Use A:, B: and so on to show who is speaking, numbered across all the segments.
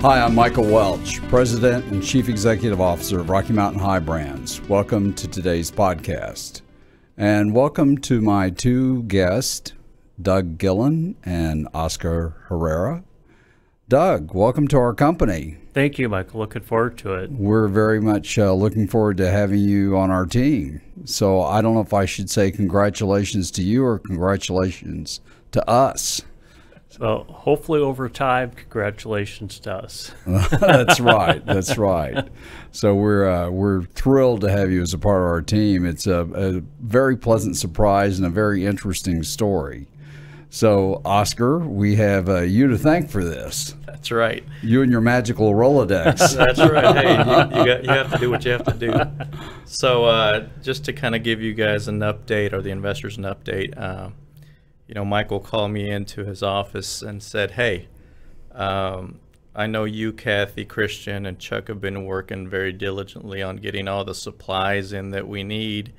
A: Hi, I'm Michael Welch, President and Chief Executive Officer of Rocky Mountain High Brands. Welcome to today's podcast. And welcome to my two guests, Doug Gillen and Oscar Herrera. Doug, welcome to our company.
B: Thank you, Michael. Looking forward to it.
A: We're very much looking forward to having you on our team. So I don't know if I should say congratulations to you or congratulations to us.
B: So hopefully over time, congratulations to us.
A: That's right. That's right. So we're thrilled to have you as a part of our team. It's a very pleasant surprise and a very interesting story. So, Oscar, we have you to thank for this.
C: That's right.
A: You and your magical Rolodex.
C: That's right. Hey, you have to do what you have to do. So, just to kind of give you guys an update, or the investors an update, Michael called me into his office and said, hey, I know you, Kathy, Christian, and Chuck have been working very diligently on getting all the supplies in that we need.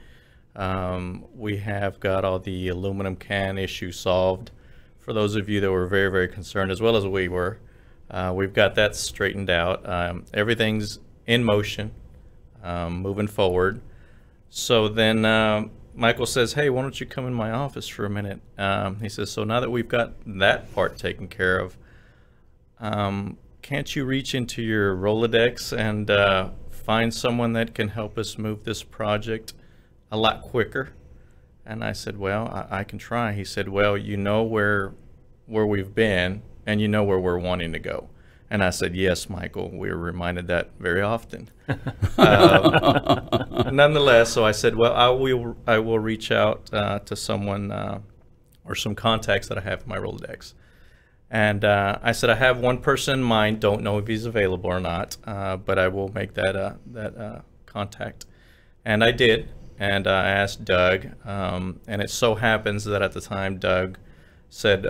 C: We have got all the aluminum can issue solved. For those of you that were very, very concerned, as well as we were, we've got that straightened out. Everything's in motion, moving forward. So then Michael says, hey, why don't you come in my office for a minute? He says, so now that we've got that part taken care of, can't you reach into your Rolodex and find someone that can help us move this project a lot quicker? And I said, well, I can try. He said, well, you know where we've been and you know where we're wanting to go. And I said, yes, Michael, we're reminded that very often. Nonetheless, so I said, well, I will reach out to someone or some contacts that I have in my Rolodex. And I said, I have one person in mind, don't know if he's available or not, but I will make that contact. And I did. And I asked Doug, and it so happens that at the time Doug said,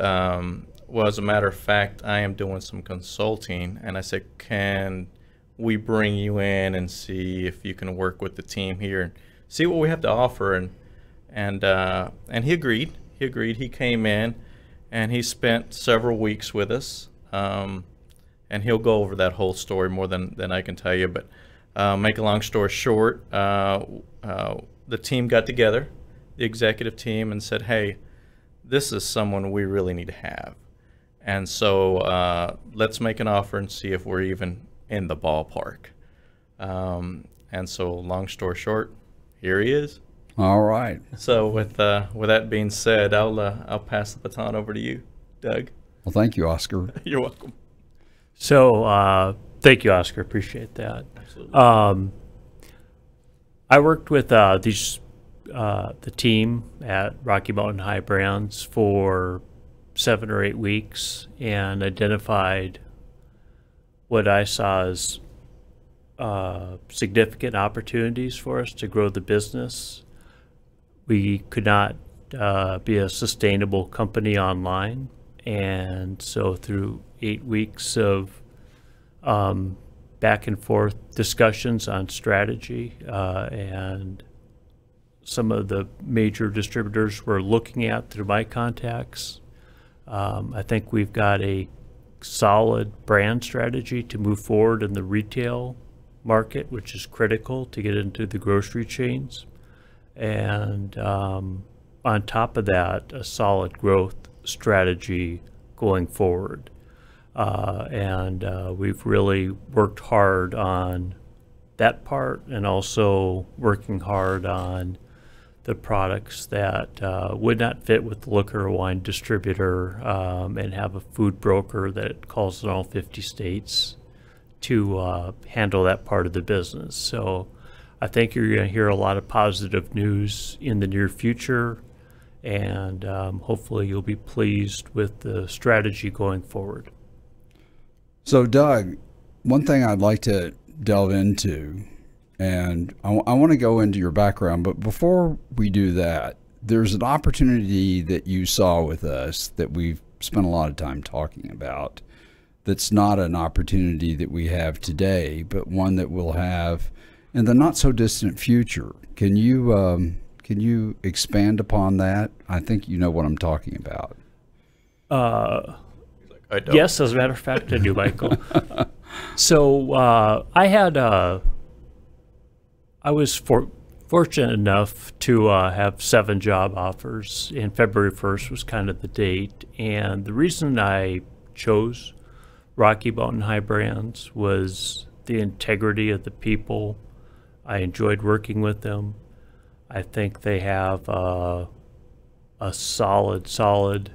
C: well, as a matter of fact, I am doing some consulting. And I said, can we bring you in and see if you can work with the team here and see what we have to offer? And he agreed. He came in and he spent several weeks with us. And he'll go over that whole story more than I can tell you. But make a long story short, the team got together, the executive team, and said, hey, this is someone we really need to have. And so let's make an offer and see if we're even in the ballpark. And so long story short, here he is.
A: All right.
C: So with that being said, I'll pass the baton over to you, Doug.
A: Well, thank you, Oscar.
C: You're welcome.
B: So thank you, Oscar. Appreciate that.
C: Absolutely.
B: I worked with the team at Rocky Mountain High Brands for 7 or 8 weeks and identified what I saw as significant opportunities for us to grow the business. We could not be a sustainable company online, and so through 8 weeks of back and forth discussions on strategy, and some of the major distributors we're looking at through my contacts. I think we've got a solid brand strategy to move forward in the retail market, which is critical to get into the grocery chains. And on top of that, a solid growth strategy going forward. We've really worked hard on that part, and also working hard on the products that would not fit with the liquor or wine distributor, and have a food broker that calls in all 50 states to handle that part of the business. So I think you're going to hear a lot of positive news in the near future, and hopefully you'll be pleased with the strategy going forward.
A: So, Doug, one thing I'd like to delve into, and I want to go into your background, but before we do that, there's an opportunity that you saw with us that we've spent a lot of time talking about, that's not an opportunity that we have today, but one that we'll have in the not so distant future. Can you expand upon that? I think you know what I'm talking about.
C: I don't.
B: Yes, as a matter of fact, I do, Michael. So I was fortunate enough to have 7 job offers, and February 1st was kind of the date. And the reason I chose Rocky Mountain High Brands was the integrity of the people. I enjoyed working with them. I think they have a solid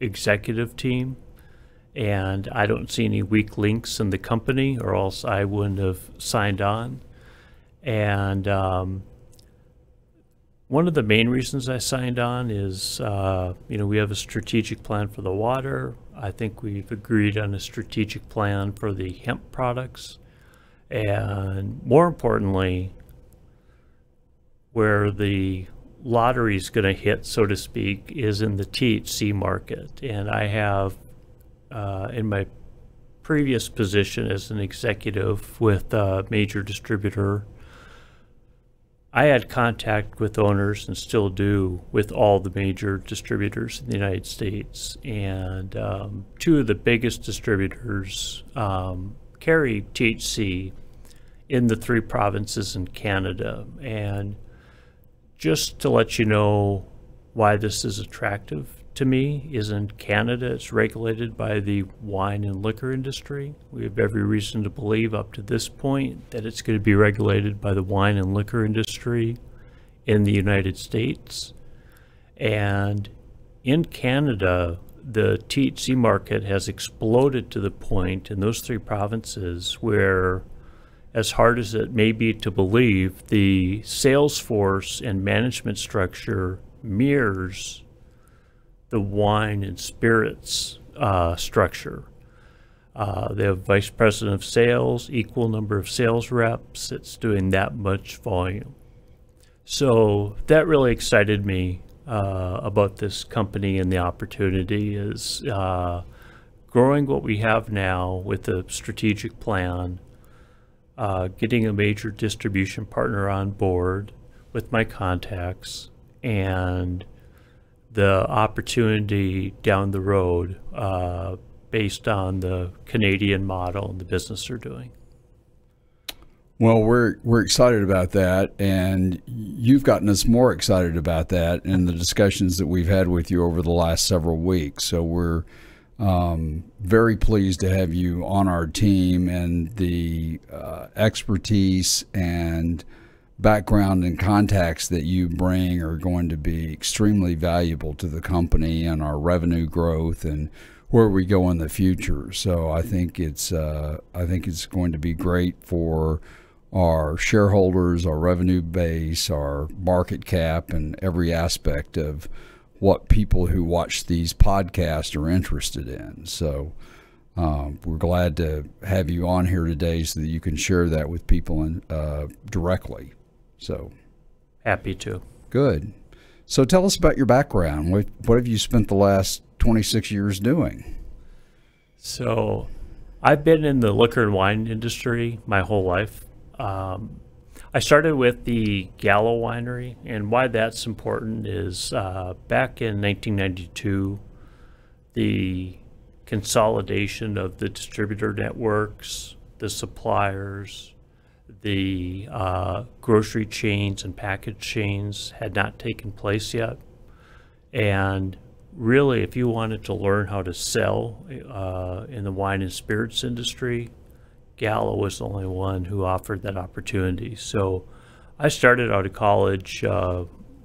B: executive team, and I don't see any weak links in the company, or else I wouldn't have signed on. And one of the main reasons I signed on is, we have a strategic plan for the water. I think we've agreed on a strategic plan for the hemp products. And more importantly, where the lottery is going to hit, so to speak, is in the THC market. And I have, in my previous position as an executive with a major distributor, I had contact with owners, and still do, with all the major distributors in the United States. And 2 of the biggest distributors carry THC in the 3 provinces in Canada. And just to let you know why this is attractive to me, is in Canada it's regulated by the wine and liquor industry. We have every reason to believe up to this point that it's going to be regulated by the wine and liquor industry in the United States. And in Canada, the THC market has exploded to the point in those 3 provinces where, as hard as it may be to believe, the sales force and management structure mirrors the wine and spirits structure. They have vice president of sales, equal number of sales reps. It's doing that much volume. So that really excited me about this company, and the opportunity is growing what we have now with a strategic plan, getting a major distribution partner on board with my contacts, and the opportunity down the road based on the Canadian model and the business they're doing.
A: Well, we're excited about that, and you've gotten us more excited about that in the discussions that we've had with you over the last several weeks. So we're very pleased to have you on our team, and the expertise and background and contacts that you bring are going to be extremely valuable to the company and our revenue growth and where we go in the future. So I think it's going to be great for our shareholders, our revenue base, our market cap, and every aspect of what people who watch these podcasts are interested in. So we're glad to have you on here today so that you can share that with people directly. So
B: happy to.
A: Good. So tell us about your background. What have you spent the last 26 years doing?
B: So I've been in the liquor and wine industry my whole life. I started with the Gallo Winery, and why that's important is back in 1992, the consolidation of the distributor networks, the suppliers, the grocery chains and package chains had not taken place yet. And really, if you wanted to learn how to sell in the wine and spirits industry, Gallo was the only one who offered that opportunity. So I started out of college,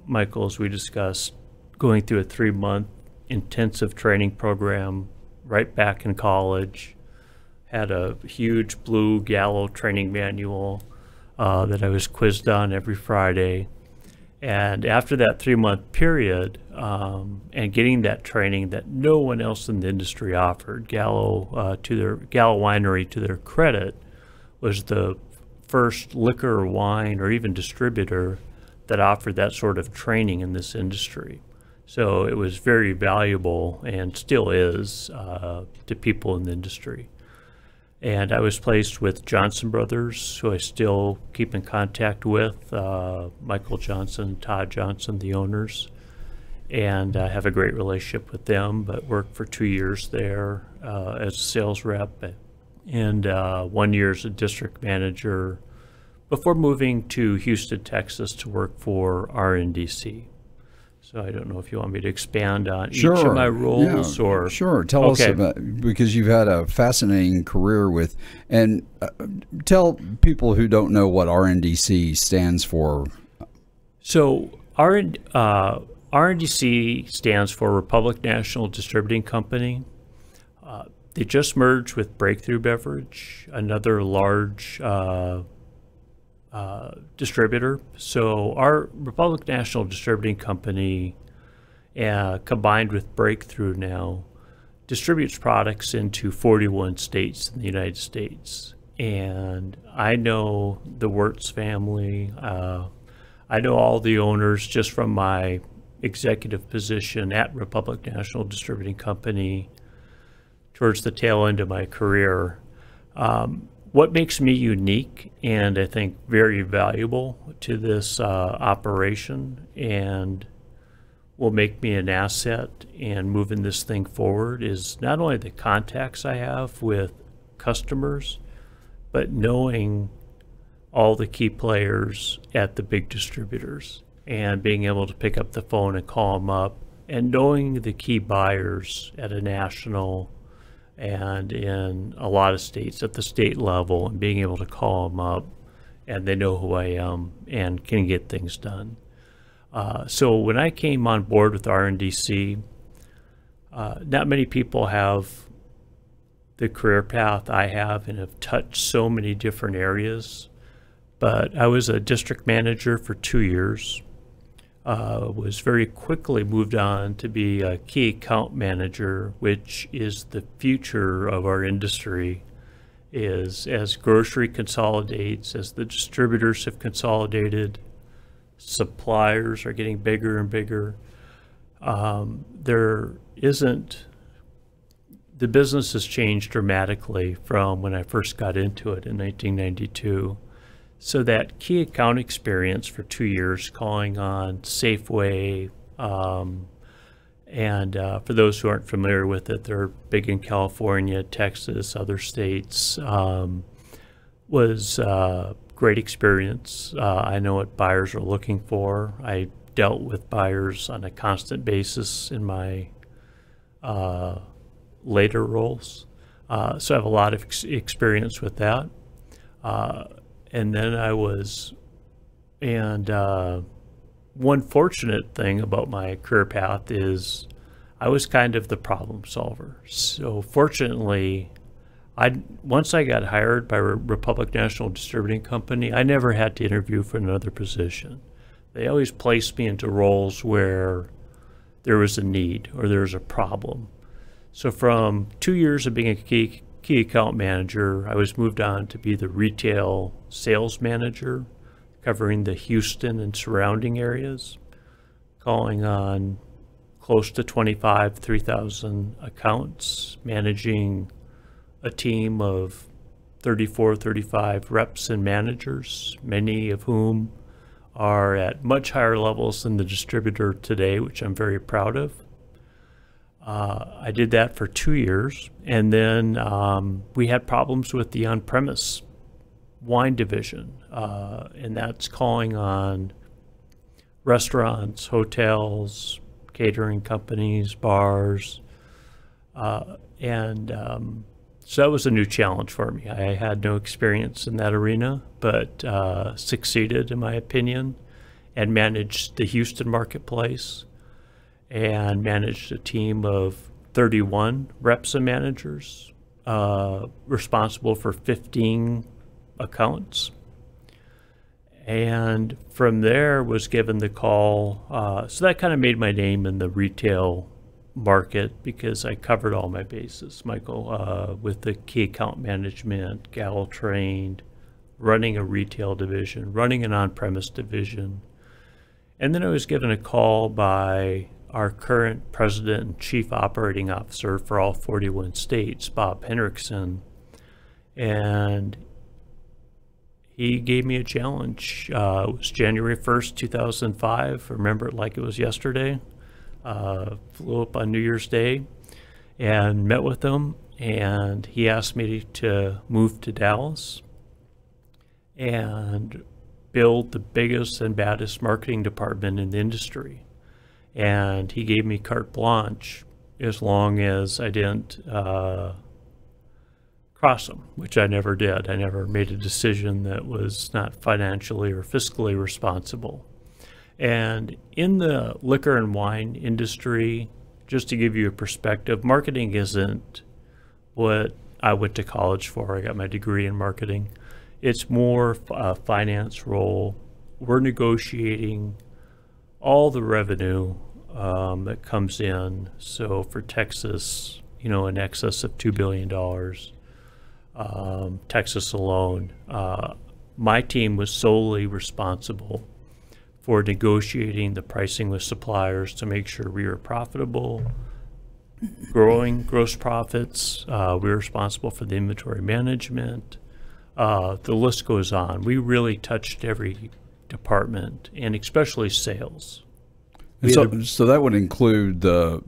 B: Michael, as we discussed, going through a 3-month intensive training program right back in college. Had a huge blue Gallo training manual that I was quizzed on every Friday. And after that 3-month period, and getting that training that no one else in the industry offered, Gallo Winery, to their credit, was the first liquor or wine or even distributor that offered that sort of training in this industry. So it was very valuable, and still is, to people in the industry. And I was placed with Johnson Brothers, who I still keep in contact with, Michael Johnson, Todd Johnson, the owners. And I have a great relationship with them, but worked for 2 years there as a sales rep and 1 year as a district manager before moving to Houston, Texas to work for RNDC. So I don't know if you want me to expand on each of my roles, or
A: sure. Tell us about, because you've had a fascinating career with, and tell people who don't know what RNDC stands for.
B: So RNDC stands for Republic National Distributing Company. They just merged with Breakthrough Beverage, another large distributor. So our Republic National Distributing Company, combined with Breakthrough now, distributes products into 41 states in the United States. And I know the Wirtz family. I know all the owners just from my executive position at Republic National Distributing Company towards the tail end of my career. What makes me unique and I think very valuable to this operation and will make me an asset in moving this thing forward is not only the contacts I have with customers, but knowing all the key players at the big distributors and being able to pick up the phone and call them up, and knowing the key buyers at a national and in a lot of states at the state level, and being able to call them up and they know who I am and can get things done. So when I came on board with RNDC, not many people have the career path I have and have touched so many different areas. But I was a district manager for 2 years, was very quickly moved on to be a key account manager, which is the future of our industry. Is as grocery consolidates, as the distributors have consolidated, suppliers are getting bigger and bigger. The business has changed dramatically from when I first got into it in 1992. So that key account experience for 2 years, calling on Safeway, and for those who aren't familiar with it, they're big in California, Texas, other states, was a great experience. I know what buyers are looking for. I dealt with buyers on a constant basis in my later roles. So I have a lot of experience with that. And then one fortunate thing about my career path is I was kind of the problem solver. So fortunately, once I got hired by Republic National Distributing Company, I never had to interview for another position. They always placed me into roles where there was a need or there was a problem. So from 2 years of being a key account manager, I was moved on to be the retail sales manager, covering the Houston and surrounding areas, calling on close to 3,000 accounts, managing a team of 34, 35 reps and managers, many of whom are at much higher levels than the distributor today, which I'm very proud of. I did that for 2 years, and then we had problems with the on-premise wine division, and that's calling on restaurants, hotels, catering companies, bars, so that was a new challenge for me. I had no experience in that arena, but succeeded, in my opinion, and managed the Houston marketplace, and managed a team of 31 reps and managers, responsible for 15 accounts. And from there was given the call. So that kind of made my name in the retail market because I covered all my bases, Michael, with the key account management, Gallo trained, running a retail division, running an on-premise division. And then I was given a call by our current president and chief operating officer for all 41 states, Bob Hendrickson, and he gave me a challenge. It was January 1st, 2005. I remember it like it was yesterday. Flew up on New Year's Day and met with him and he asked me to move to Dallas and build the biggest and baddest marketing department in the industry. And he gave me carte blanche as long as I didn't cross them, which I never did. I never made a decision that was not financially or fiscally responsible. And in the liquor and wine industry, just to give you a perspective, marketing isn't what I went to college for. I got my degree in marketing. It's more a finance role. We're negotiating all the revenue that comes in. So for Texas, in excess of $2 billion, Texas alone, my team was solely responsible for negotiating the pricing with suppliers to make sure we were profitable, growing gross profits. We were responsible for the inventory management. The list goes on. We really touched every department, and especially sales.
A: And so that would include the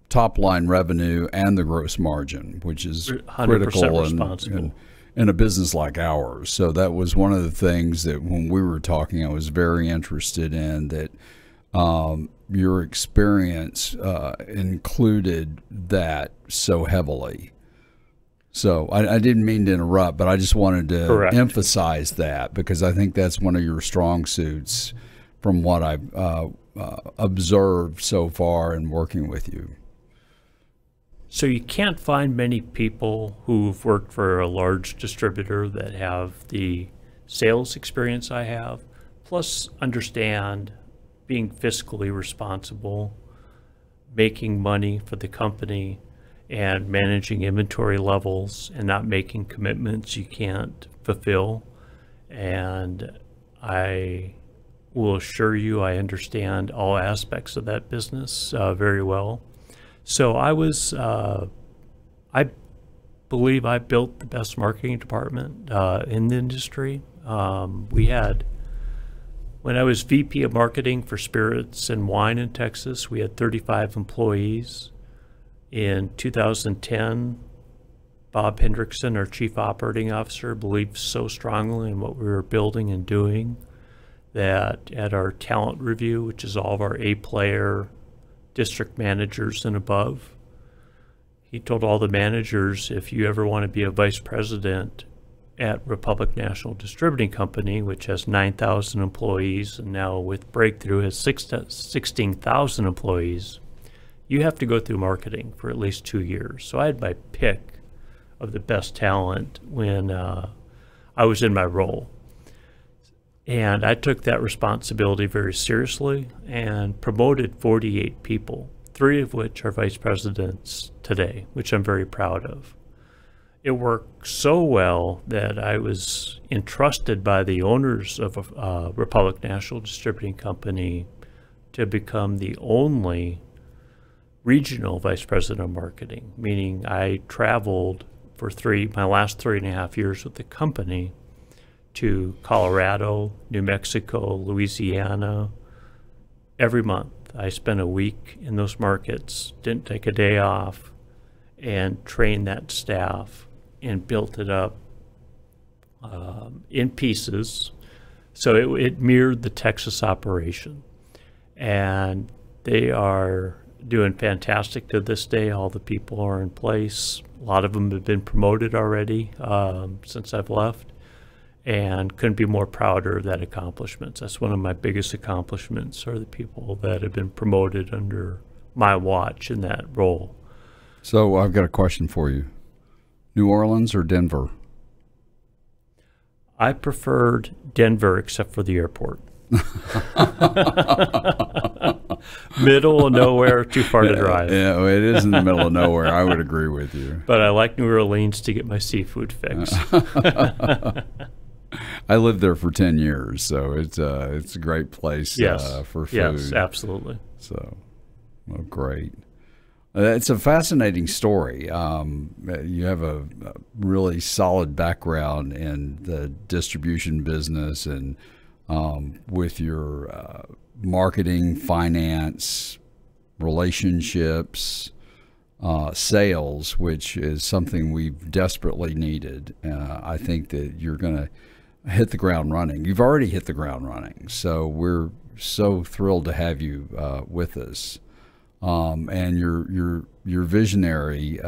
A: top line revenue and the gross margin, which is critical in a business like ours. So that was one of the things that when we were talking, I was very interested in, that your experience included that so heavily. So I didn't mean to interrupt, but I just wanted to emphasize that, because I think that's one of your strong suits from what I've observed so far in working with you.
B: So you can't find many people who've worked for a large distributor that have the sales experience I have, plus understand being fiscally responsible, making money for the company, and managing inventory levels and not making commitments you can't fulfill. And I will assure you I understand all aspects of that business very well. So I believe I built the best marketing department in the industry. When I was VP of marketing for spirits and wine in Texas, we had 35 employees. In 2010, Bob Hendrickson, our chief operating officer, believed so strongly in what we were building and doing that at our talent review, which is all of our A-player district managers and above, he told all the managers, if you ever want to be a vice president at Republic National Distributing Company, which has 9,000 employees and now with Breakthrough has 16,000 employees, you have to go through marketing for at least 2 years. So I had my pick of the best talent when I was in my role. And I took that responsibility very seriously and promoted 48 people, 3 of which are vice presidents today, which I'm very proud of. It worked so well that I was entrusted by the owners of Republic National Distributing Company to become the only regional vice president of marketing, meaning I traveled for my last 3.5 years with the company to Colorado, New Mexico, Louisiana. Every month I spent a week in those markets, didn't take a day off, and trained that staff and built it up in pieces. So it mirrored the Texas operation. And they are doing fantastic to this day. All the people are in place. A lot of them have been promoted already since I've left, and couldn't be more prouder of that accomplishment. That's one of my biggest accomplishments, are the people that have been promoted under my watch in that role.
A: So I've got a question for you. New Orleans or Denver?
B: I preferred Denver except for the airport. Middle of nowhere, too far to drive.
A: Yeah, it is in the middle of nowhere. I would agree with you.
B: But I like New Orleans to get my seafood fix.
A: I lived there for 10 years, so it's a great place for food.
B: Yes, absolutely.
A: So, well, great. It's a fascinating story. You have a really solid background in the distribution business and with your marketing, finance, relationships, sales, which is something we've desperately needed. I think that you're going to hit the ground running. You've already hit the ground running, so we're so thrilled to have you with us. And your visionary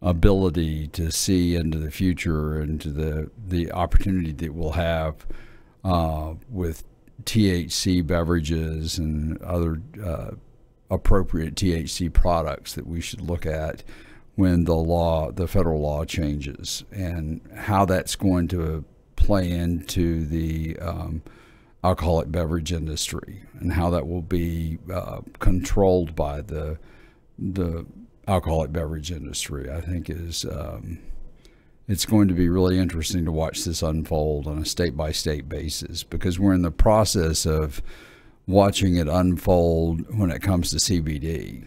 A: ability to see into the future and to the opportunity that we'll have with THC beverages and other appropriate THC products that we should look at when the federal law changes, and how that's going to play into the alcoholic beverage industry, and how that will be controlled by the alcoholic beverage industry. I think it's going to be really interesting to watch this unfold on a state-by-state basis, because we're in the process of watching it unfold when it comes to CBD.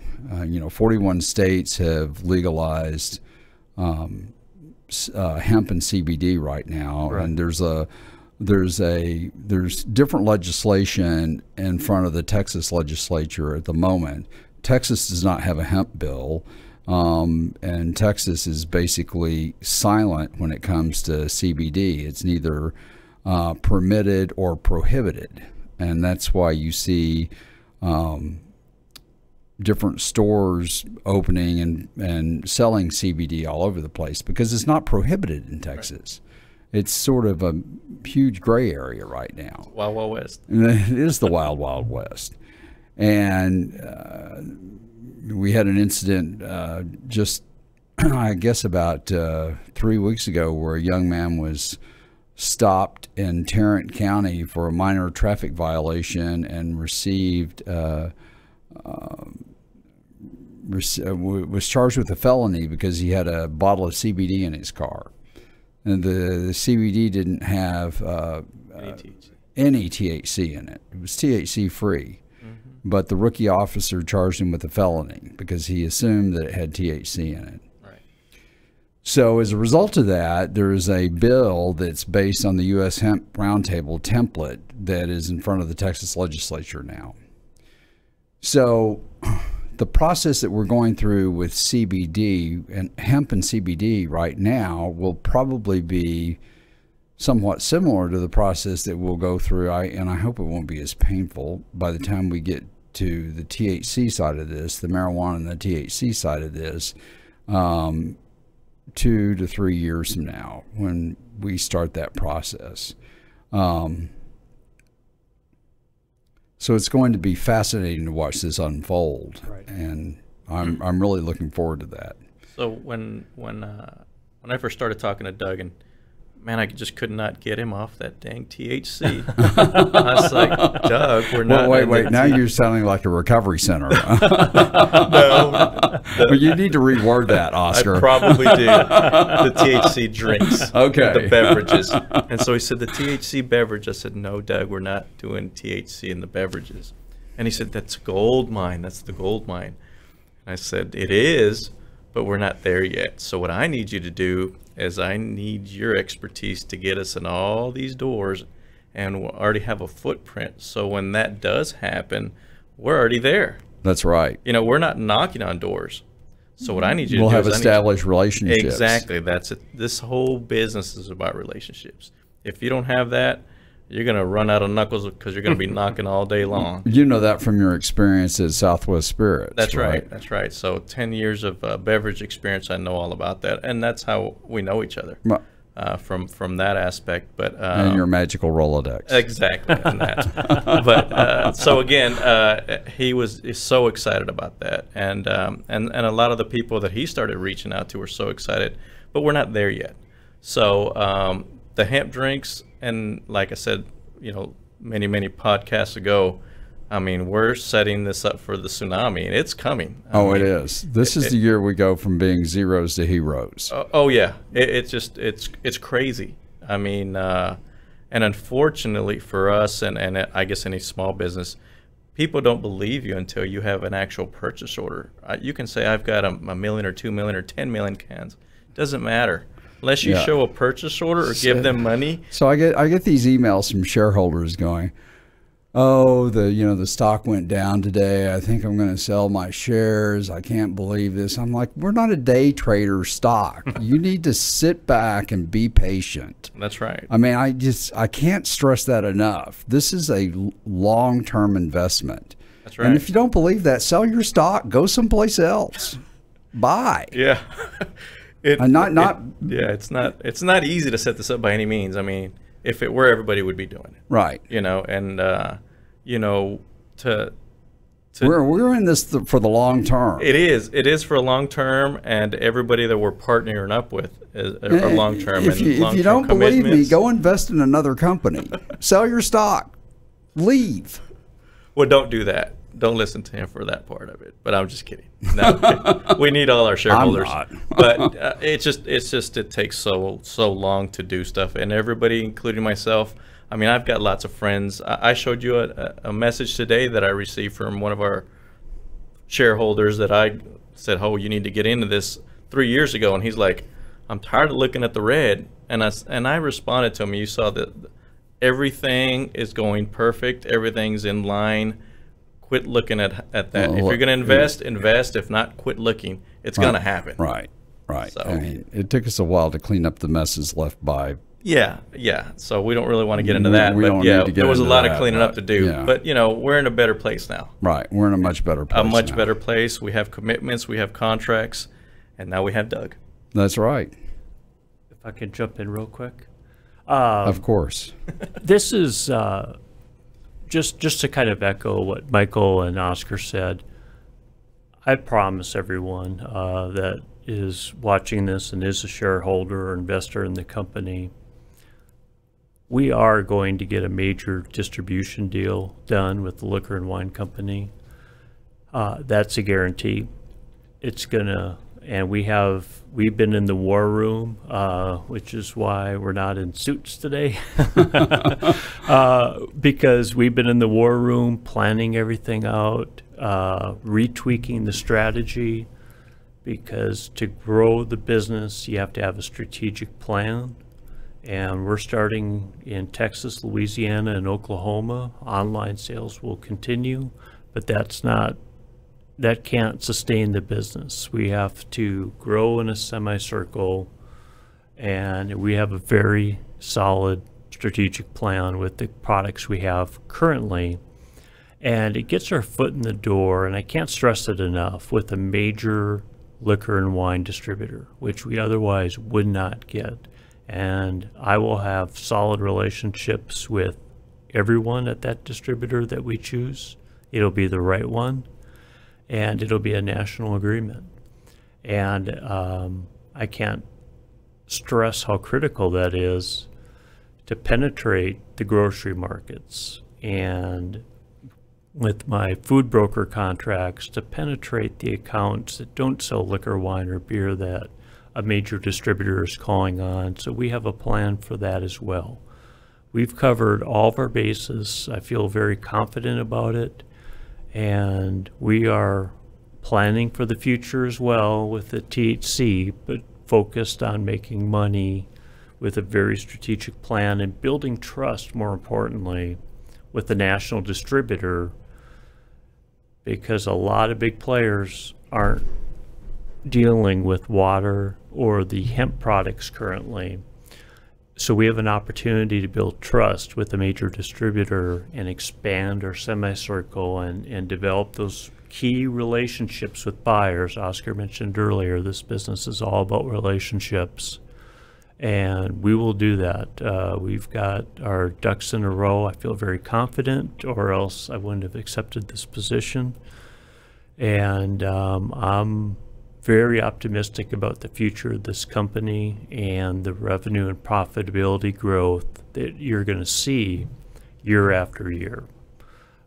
A: 41 states have legalized hemp and CBD right now, right. And there's different legislation in front of the Texas legislature at the moment. Texas does not have a hemp bill, and Texas is basically silent when it comes to CBD. It's neither permitted or prohibited, and that's why you see different stores opening and selling CBD all over the place, because it's not prohibited in Texas. Right. It's sort of a huge gray area right now.
C: Wild, Wild West.
A: It is the Wild, Wild West. And we had an incident just, I guess, about 3 weeks ago, where a young man was stopped in Tarrant County for a minor traffic violation and was charged with a felony because he had a bottle of CBD in his car. And the CBD didn't have any THC in it. It was THC free. Mm-hmm. But the rookie officer charged him with a felony because he assumed that it had THC in it.
C: Right.
A: So as a result of that, there is a bill that's based on the U.S. Hemp Roundtable template that is in front of the Texas legislature now. So the process that we're going through with CBD and hemp and CBD right now will probably be somewhat similar to the process that we'll go through, and I hope it won't be as painful by the time we get to the THC side of this, the marijuana and the THC side of this, 2 to 3 years from now when we start that process. So it's going to be fascinating to watch this unfold, right. And I'm really looking forward to that.
C: So when I first started talking to Doug, and man, I just could not get him off that dang THC. I was like, Doug, we're not.
A: Well, wait. Now you're sounding like a recovery center.
C: No.
A: But you need to reword that, Oscar.
C: I probably do. The THC drinks.
A: Okay.
C: The beverages. And so he said, the THC beverage. I said, no, Doug, we're not doing THC in the beverages. And he said, that's gold mine. That's the gold mine. And I said, it is, but we're not there yet. So what I need you to do is I need your expertise to get us in all these doors, and we'll already have a footprint. So when that does happen, we're already there.
A: That's right.
C: You know, we're not knocking on doors. So what I need you to do is
A: we'll have established relationships.
C: Exactly. That's it. This whole business is about relationships. If you don't have that, you're going to run out of knuckles because you're going to be knocking all day long.
A: You know that from your experience at Southwest Spirits.
C: That's right. That's right. So 10 years of beverage experience, I know all about that. And that's how we know each other from that aspect. But
A: and your magical Rolodex.
C: Exactly. And that. But so again, is so excited about that. And a lot of the people that he started reaching out to were so excited. But we're not there yet. So the hemp drinks, and like I said, you know, many podcasts ago, I mean, we're setting this up for the tsunami, and it's coming. I mean,
A: it is. This is the year we go from being zeros to heroes.
C: Oh yeah, it's crazy. I mean, and unfortunately for us, and I guess any small business, people don't believe you until you have an actual purchase order. You can say I've got a million or 2 million or 10 million cans. Doesn't matter. Unless you show a purchase order or give them money.
A: So I get these emails from shareholders going, oh, the stock went down today. I think I'm going to sell my shares. I can't believe this. I'm like, we're not a day trader stock. You need to sit back and be patient.
C: That's right.
A: I mean, I can't stress that enough. This is a long-term investment.
C: That's right.
A: And if you don't believe that, sell your stock, go someplace else. Buy.
C: Yeah.
A: It's
C: it's not easy to set this up by any means. I mean, if it were, everybody would be doing it.
A: Right.
C: And
A: we're in this for the long term.
C: It is for a long term, and everybody that we're partnering up with are long term.
A: If you don't believe me, go invest in another company. Sell your stock. Leave.
C: Well, don't do that. Don't listen to him for that part of it. But I'm just kidding. No, we need all our shareholders.
A: I'm not.
C: But it takes so long to do stuff, and everybody, including myself. I mean, I've got lots of friends. I showed you a message today that I received from one of our shareholders that I said, "Oh, you need to get into this 3 years ago," and he's like, "I'm tired of looking at the red." And I responded to him. You saw that everything is going perfect. Everything's in line. Quit looking at that. Well, if you're going to invest, invest. If not, quit looking. It's going to happen.
A: Right. So. I mean, it took us a while to clean up the messes left by.
C: Yeah. So we don't really want to get into that. But yeah, there was a lot of cleaning up to do. Yeah. But we're in a better place now.
A: Right. We're in a much better place.
C: A much better place. We have commitments. We have contracts, and now we have Doug.
A: That's right.
B: If I can jump in real quick.
A: Of course.
B: This is just to kind of echo what Michael and Oscar said. I promise everyone that is watching this and is a shareholder or investor in the company, we are going to get a major distribution deal done with the Liquor and Wine Company. That's a guarantee. It's gonna, and we've been in the war room, which is why we're not in suits today, because we've been in the war room planning everything out, retweaking the strategy, because to grow the business, you have to have a strategic plan. And we're starting in Texas, Louisiana, and Oklahoma. Online sales will continue, but that can't sustain the business. We have to grow in a semicircle, and we have a very solid strategic plan with the products we have currently. And it gets our foot in the door, and I can't stress it enough, with a major liquor and wine distributor, which we otherwise would not get. And I will have solid relationships with everyone at that distributor that we choose. It'll be the right one, and it'll be a national agreement. And I can't stress how critical that is to penetrate the grocery markets, and with my food broker contracts to penetrate the accounts that don't sell liquor, wine, or beer that a major distributor is calling on. So we have a plan for that as well. We've covered all of our bases. I feel very confident about it. And we are planning for the future as well with the THC, but focused on making money with a very strategic plan and building trust, more importantly, with the national distributor, because a lot of big players aren't dealing with water or the hemp products currently. So we have an opportunity to build trust with a major distributor and expand our semicircle and develop those key relationships with buyers. Oscar mentioned earlier, this business is all about relationships, and we will do that. We've got our ducks in a row. I feel very confident, or else I wouldn't have accepted this position. And I'm very optimistic about the future of this company and the revenue and profitability growth that you're going to see year after year.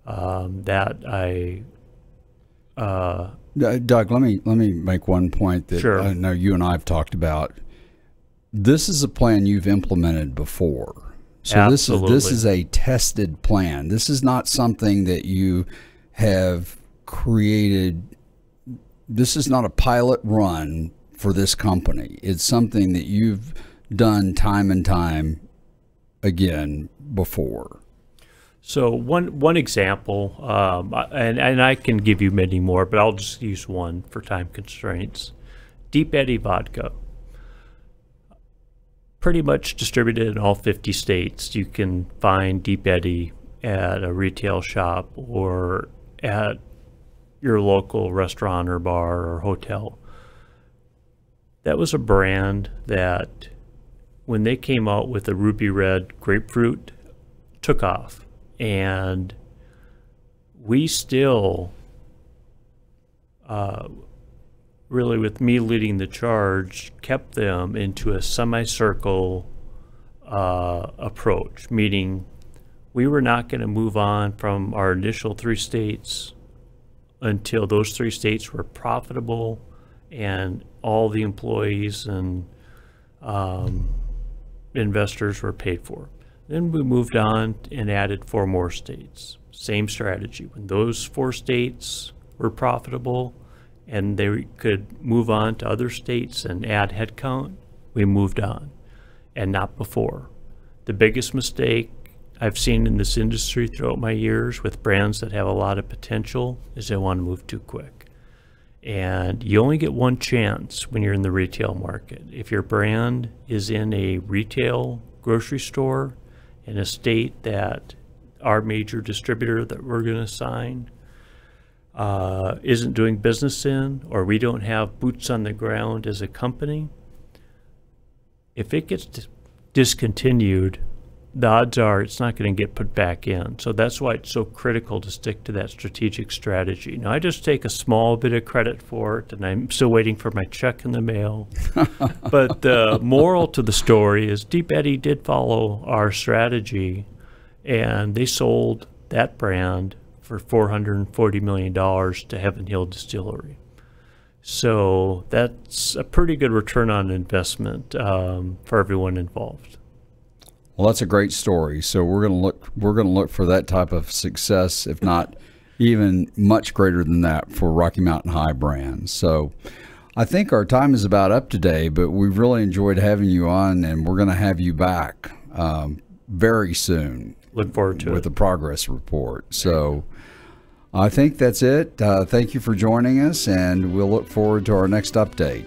A: Doug, let me make one point that
B: Sure.
A: I know you and I have talked about. This is a plan you've implemented before. So
B: Absolutely.
A: this is a tested plan. This is not something that you have created. This is not a pilot run for this company. It's something that you've done time and time again before.
B: So one example, and I can give you many more, but I'll just use one for time constraints. Deep Eddy vodka, pretty much distributed in all 50 states. You can find Deep Eddy at a retail shop or at your local restaurant or bar or hotel. That was a brand that, when they came out with the ruby red grapefruit, took off. And we still, really with me leading the charge, kept them into a semicircle approach, meaning we were not going to move on from our initial 3 states until those 3 states were profitable and all the employees and investors were paid for. Then we moved on and added 4 more states. Same strategy. When those 4 states were profitable and they could move on to other states and add headcount, we moved on, and not before. The biggest mistake I've seen in this industry throughout my years with brands that have a lot of potential is they want to move too quick. And you only get one chance when you're in the retail market. If your brand is in a retail grocery store in a state that our major distributor that we're going to sign isn't doing business in, or we don't have boots on the ground as a company, if it gets discontinued, the odds are it's not going to get put back in. So that's why it's so critical to stick to that strategic strategy. Now, I just take a small bit of credit for it, and I'm still waiting for my check in the mail. But the moral to the story is Deep Eddy did follow our strategy, and they sold that brand for $440 million to Heaven Hill Distillery. So that's a pretty good return on investment for everyone involved.
A: Well, that's a great story. So we're going to look for that type of success, if not even much greater than that, for Rocky Mountain High brands. So I think our time is about up today, but we've really enjoyed having you on, and we're going to have you back very soon.
B: Look forward to it.
A: With a progress report. So I think that's it. Thank you for joining us, and we'll look forward to our next update.